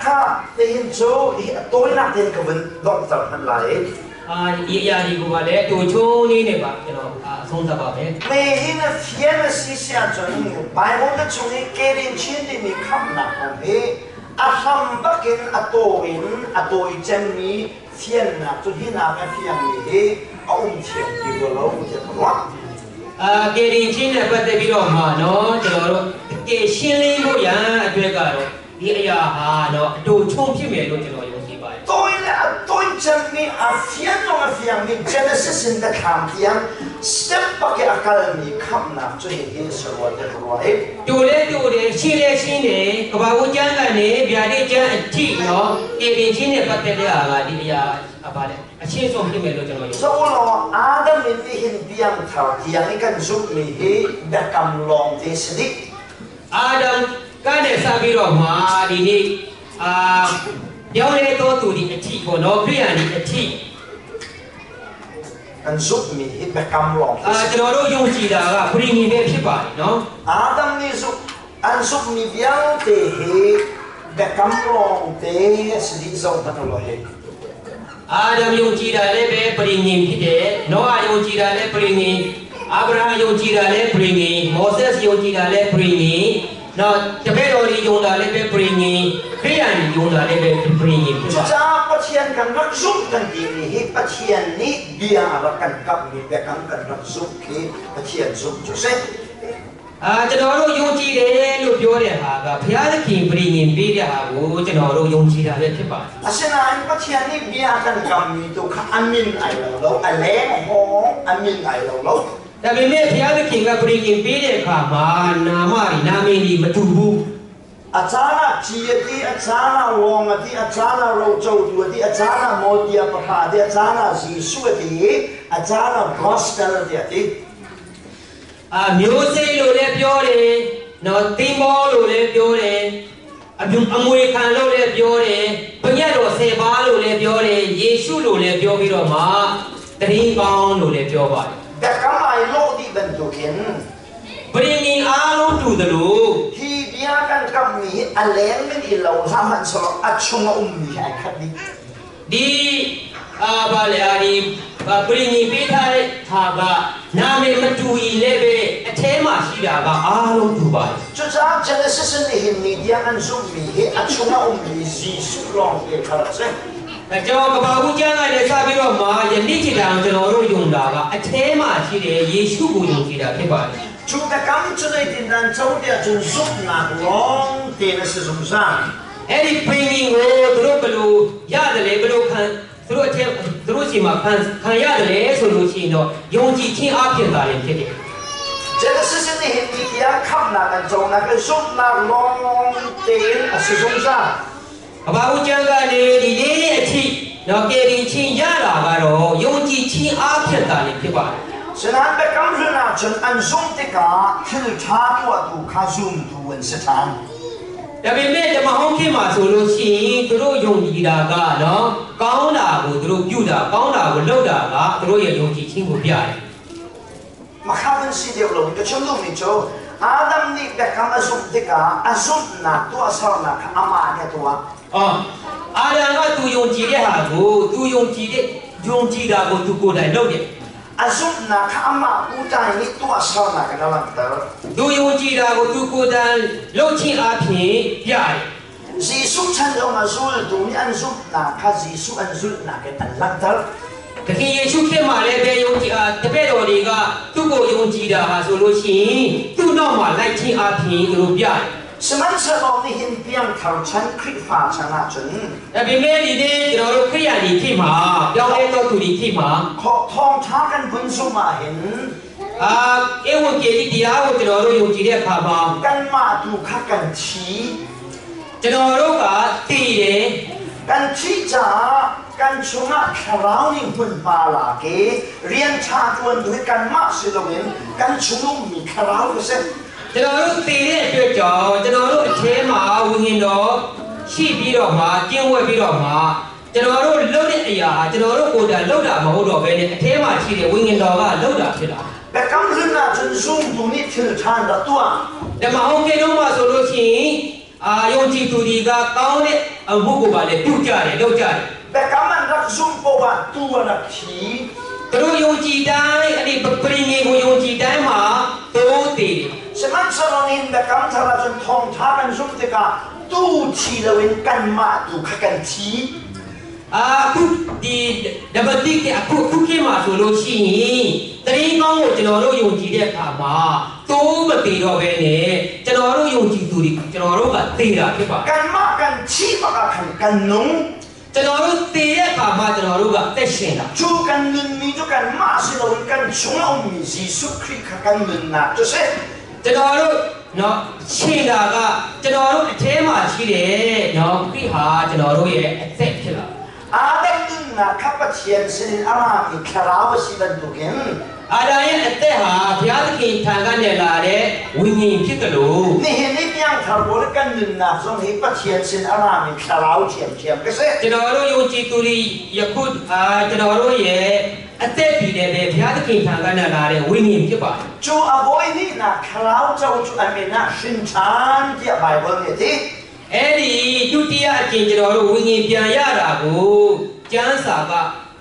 ข้าได้เห็นโจตัวนักเรียนกับวันดอกตาหันไหลยาดีกว่าเลยตัวโชนี่เนี่ยปะเนาะส่งสบายเลยไม่เห็นเฟียนสิเสียจนไปหมดช่วงนี้เกลินชินที่มีคำนักของเฮอาทำบักกินอาโตอินอาโตอิเจนมีเฟียนนักจุดที่นักเฟียนมีเฮเอาเทียนที่เราเราจะทำว่าเกลินชินเนี่ยปัตตานีเรามาเนาะจะเราเกชินเลยก็ยังด้วยกันဒီအရာဟာတော့အတူချုံဖြစ်မယ်လို့ကျွန်တော်ယုံကြည်ပါတယ်ตัวจะมีอาเฟียนน้องอาเฟียนมี Genesis in the camp ยัง step ปักอาการมีคำนับจุดที่สวัสดิ์รวยดูเลยชิเลชินเนี่ยกบฏจังกันเนี่ยเบียดจังที่เนาะเกลินชินเนี่ยปัตตานีอะไรဒီအရာอะไรအချင်းဆုံးဖြစ်မယ်လို့ကျွန်တော်ယုံကြည်ဆိုတော့အာဒမ်မိဟင်ပြမ်ထောက်ဒီအကန်ဇုမီဟေဘက်ကမ်လောင်ဒီစဒီအာဒမ်ကနေစပြီးတော့မှာဒီနေ့ပြောင်းလဲတော့သူဒီအထီပေါ့နော်ခရိယန်ဒီအထီကန်ဇုမီဟေဘက်ကမ်လောင်ကျွန်တော်တို့ယုံကြည်တာကပရိနိဗ္ဗာန်ဖြစ်ပါတယ်နော်အာဒမ်နိဇုန်ဇုမီဗျန်တေဟေဘက်ကမ်လောင်တေစဒီဇောဘတ်လောဟေအာဒမ်ယုံကြည်တာလည်းပဲပရိနိဗ္ဗာန်ဖြစ်တယ်နောအာယုံကြည်တာလည်းပရိနိဗ္ဗာန်အာဗြဟံယုံကြည်တာလည်းပရိနိဗ္ဗာန်မောဆက်ယုံကြည်တာလည်းပရိနိဗ္ဗာန်နော်တပည့်တော်တွေယုံတာလည်းပဲပရိနိဗ္ဗာန်ခရိယန်ယုံတာလည်းပဲပရိနိဗ္ဗာန်จ้าปัจเจียนกันรักซุกกันดีนี่ปัจเจียนนี้เบียร์กันกับมีแต่กันรักซุกที่ปัจเจียนซุกจุดเส้นကျွန်တော်တို့ယုံကြည်တယ်လို့ပြောတဲ့ဟာကဘုရားသခင်ပရိညင်ပေးတဲ့ဟာကိုကျွန်တော်တို့ယုံကြည်တာပဲဖြစ်ပါတယ်အရှင်အန်ပတ်ချန်နိဘီယာကန်ကမ်မီတို့ခအမင်အိုင်လောအလဲဟောအမင်အိုင်လောဒါပေမဲ့ဘုရားသခင်ကပရိညင်ပေးတဲ့အခါမှာနာမတွေနာမည်တွေမတူဘူးอาจารย์จีที่อาจารย์วงที่อาจารย์เราโจดูที่อาจารย์โมดียประภาที่อาจารย์จีสุที่อาจารย์กอสเปลที่မျိုးစိလို့လည်းပြောတယ်နော်တင်မောလို့လည်းပြောတယ်အမွေခံလို့လည်းပြောတယ်ဘုရားတော်10ပါးလို့လည်းပြောတယ်ယေရှုလို့လည်းပြောပြီးတော့မှတရင်ကောင်းလို့လည်းပြောပါတယ်แต่ก็ไม่โลกที่เป็นตัวเข็นပရိညင်အားလုံးတူတယ်လို့ที่เบียกันกับมีอะไรไม่ได้เราทำมันสลบอัดชงมีไอ้คัดนี้ဒီဘာလဲဒီပရိညင်ပေးထားတဲ့ဟာကနာမည်မတူရင်လည်းပဲအထဲမှာရှိတာကအားလုံးတူပါတယ်จุดจ้า Genesis นี่เห็นมีเดียกันซุมมีอัดชงมีจีสุลองเอกลักษณ์ကျွန်တော်ကဘာဦးကျမ်းကလည်းစပြီးတော့မှယနေ့ချိန်တောင်ကျွန်တော်တို့ယုံတာကအထဲမှာရှိတဲ့ယေရှုကိုယုံကြည်တာဖြစ်ပါတယ်จุดกำจุดในดินแดนเจ้าเดียจุดซุปนักร้องเตนสิสมสารအဲ့ဒီပင်ကြီးကိုသူတို့ဘယ်လိုရတယ်လဲဘယ်လိုခံသူတို့အထက်သူတို့စီမှာခံရတယ်လဲဆိုလို့ရှိရင်တော့ယုံကြည်ခြင်းအဖြစ်သာရင်ဖြစ်တယ် Genesis นี่เห็นมีเดียขับนักกันจงนักซุปนักร้องเตนสิสมสารဘာဦးကျမ်းကနေဒီနေ့အထိတော့ကယ်တင်ခြင်းရတာကတော့ယုံကြည်ခြင်းအဖြစ်သာရင်ဖြစ်ပါတယ်ฉะนั้นเบกัมเรื่องนั้นจนอันซุ่มติกาคือท้าตัวดูข้าซุ่มดูวันสถานဒါပေမဲ့ဓမ္မဟောင်းခေတ်မှာဆိုလို့ရှိရင်သူတို့ယုံကြည်တာကနော်ကောင်းတာကိုသူတို့ပြုတာကောင်းတာကိုလုပ်တာကသူတို့ရဲ့ယုံကြည်ခြင်းကိုပြတယ်มาข้าวันสิเดียวเราจะชมดูมิโจอาดัมนี่เบกัมอันซุ่มติกาอันซุ่มนักตัวสาวนักอามาเนี่ยตัวအာဒံကသူယုံကြည်တဲ့ဟာကိုသူယုံကြည်တာကိုသူကိုယ်တိုင်လုပ်တယ်အစုနာခအမဦးတိုင်းนี่ตัวဆောင်းနာကလည်းတော့သူယုံကြည်တာကိုသူကိုယ်တိုင်လုပ်ခြင်းအပြင်ပြတယ်ဇီဆုချန်တော်မှာဇူလ်ဒူနီအန်ဇုနာခဇီဆုအန်ဇုလ်နာကတန်လတ်တယ်တကယ်ယေရှုခရစ်မှာလည်းပဲယုံကြည်တပည့်တော်တွေကသူ့ကိုယုံကြည်တာဟာဆိုလို့ရှိရင်သူ့နောက်မှာလိုက်ခြင်းအပြင်သူတို့ပြတယ်สมัยสมัยนี้เห็นเพียงเขาฉันคริสฟ้าชนะจนแต่เป็นแม่ดีๆเราขยันดีที่มาย้อนเล่นตัวตุดีที่มาขอทองช้ากันบนสุมาเห็นเอวเกลีดีอาวุธเราอยู่จีเรียขามากันมาดูข้ากันชี้จะเรารู้กะตีเดกันชี้จ้ากันชงะคราวนี้หุ่นปาลาเกเรียนชาตวนด้วยกันมาสิลวินกันชงมีคราวก็เสကျွန်တော်တို့တည်တဲ့အတွက်ကြောင့်ကျွန်တော်တို့အထဲမှာဝိညာဉ်တော်ရှိပြီးတော့မှကျင့်ဝတ်ပြီးတော့မှကျွန်တော်တို့လုပ်တဲ့အရာကျွန်တော်တို့ကိုယ်တိုင်လုပ်တာမဟုတ်တော့ဘဲနဲ့အထဲမှာရှိတဲ့ဝိညာဉ်တော်ကလုပ်တာဖြစ်တာဘယ်ကမ်းစနာကျွန်စုံဒူနိထချန်တာတော့ဓမ္မဟောင်းကေတော့မှဆိုလို့ရှိရင် ယုံကြည်သူတွေကကောင်းတဲ့အမှုကိုပါလေပြုကြတယ်လုပ်ကြတယ် แต่กำมันรักซุ่มโปวะตัวนักผี သူတို့ယုံကြည်တိုင်းအဲ့ဒီပရိငေကိုယုံကြည်တိုင်းမှာတိုးတည်တယ် สมันสรนินแต่กำทาราจนทองท้ากันซุ่มเตกาตู้ชีละเวนกันมาดูขกันชี အခုဒီနံပါတ်1ကအခုခေတ်မှာဆိုလို့ရှိရင်တရင်ကောင်းကိုကျွန်တော်တို့ယုံကြည်တဲ့အခါမှာတိုးမတည်တော့ဘဲနဲ့ကျွန်တော်တို့ယုံကြည်သူတွေကျွန်တော်တို့ကတည်တာဖြစ်ပါ กันมากันชีมากันกันนุ่ง ကျွန်တော်တို့တည်တဲ့အခါမှာကျွန်တော်တို့ကသက်ရှင်တာ จูกันนินมีจูกันมาสิละเวนกันชงเอามียิสุคริสต์กันนินนะจะเส ကျွန်တော်တို့နော်ရှင်တာကကျွန်တော်တို့အထဲမှာရှိတယ်နော်ခရစ်ဟာကျွန်တော်တို့ရဲ့အသက်ဖြစ်လာ อาดัมนินนะขับเชียนสินอารามีคาราวสิบันตุกิน အာဒါရဲ့အသက်ဟာဘုရားသခင်ထံကနေလာတဲ့ဝိညာဉ်ဖြစ်တယ်လို့ นี่เห็นนี่ยังทารบริกันนินนะสงเหตุเชียนสินอารามีคาราวเชียนก็เส ကျွန်တော်တို့ယုံကြည်သူတွေယခုကျွန်တော်တို့ရဲ့အသက်ပြည်တယ်ပဲဘုရားသခင်ထံကနေလာတဲ့ဝိညာဉ်ဖြစ်ပါတယ် จูอาบอยนี่นะคาราวเจ้าจูอเมนะชินชานที่ไบเบิลเนี่ยที่ အဲ့ဒီဒုတိယအကျင့်ကျွန်တော်တို့ဝိညာဉ်ပြန်ရတာကိုကျမ်းစာက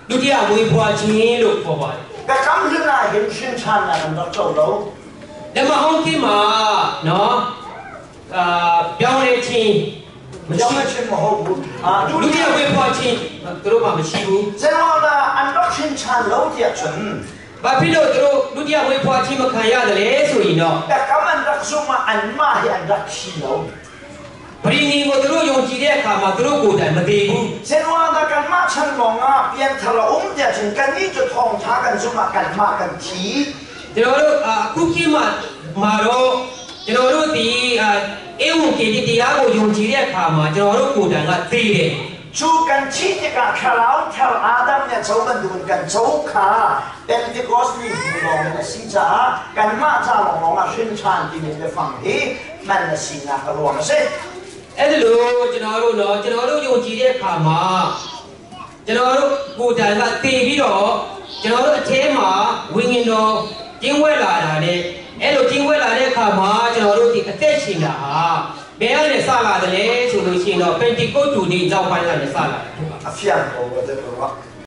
ဒုတိယဝိဖွာခြင်းလို့ခေါ်ပါတယ် แต่คำที่น่าเห็นชินชานนะเราเจ้าเรา ဓမ္မဟောင်းခေတ်မှာနော်ပြောင်းလဲခြင်း ไม่ใช่ชินมโหบุตร ဒုတိယဝိဖွာခြင်းသူတို့မှမရှိဘူး เซนว่านะอันรักชินชานเราเดียชน ဘာဖြစ်လို့သူတို့ဒုတိယဝိဖွာခြင်းမခံရတယ်လဲဆိုရင်တော့ แต่คำมันรักซุ่มอันมาให้อันรักชีเรา ပရိငင်ကိုသူတို့ယုံကြည်တဲ့အခါမှာသူတို့ကိုယ်တိုင်မသိဘူး เซนว่านะกันมาฉันมองอ่ะเปลี่ยนทะเลเดียชนกันนี่จะทองท้ากันซุ่มกันมากันที ကျွန်တော်တို့အခုခေတ်မှာတော့ကျွန်တော်တို့ဒီအေဝံဂေလိတရားကိုယုံကြည်တဲ့အခါမှာကျွန်တော်တို့ကိုယ်တိုင်ကသိတယ် จูกันชีที่กับคาราวทาอาดัมเนี่ยเจ้าบันดูกันเจ้าขาเป็นที่กอสนี่หูลองเนี่ยสิจ้ากันมาจ้าลองอ่ะชินชานที่นี่ไปฟังเฮ้มันน่ะสินะก็รวมสิ အဲ့ဒါလို့ကျွန်တော်တို့ယုံကြည်တဲ့အခါမှာကျွန်တော်တို့ကိုယ်တိုင်ကသိပြီးတော့ကျွန်တော်တို့အထဲမှာဝိညာဉ်တော်ကျင်းဝဲလာတာနဲ့အဲ့လိုကျင်းဝဲလာတဲ့အခါမှာကျွန်တော်တို့ဒီအသက်ရှင်တာဟာဘယ်ကနေစလာတယ်လဲဆိုလို့ရှိရင်တော့ပင်တီကုတ်တူဒီကြောက်ပိုင်းကနေစလာတယ် အဖျံပေါ်တယ်ကွာ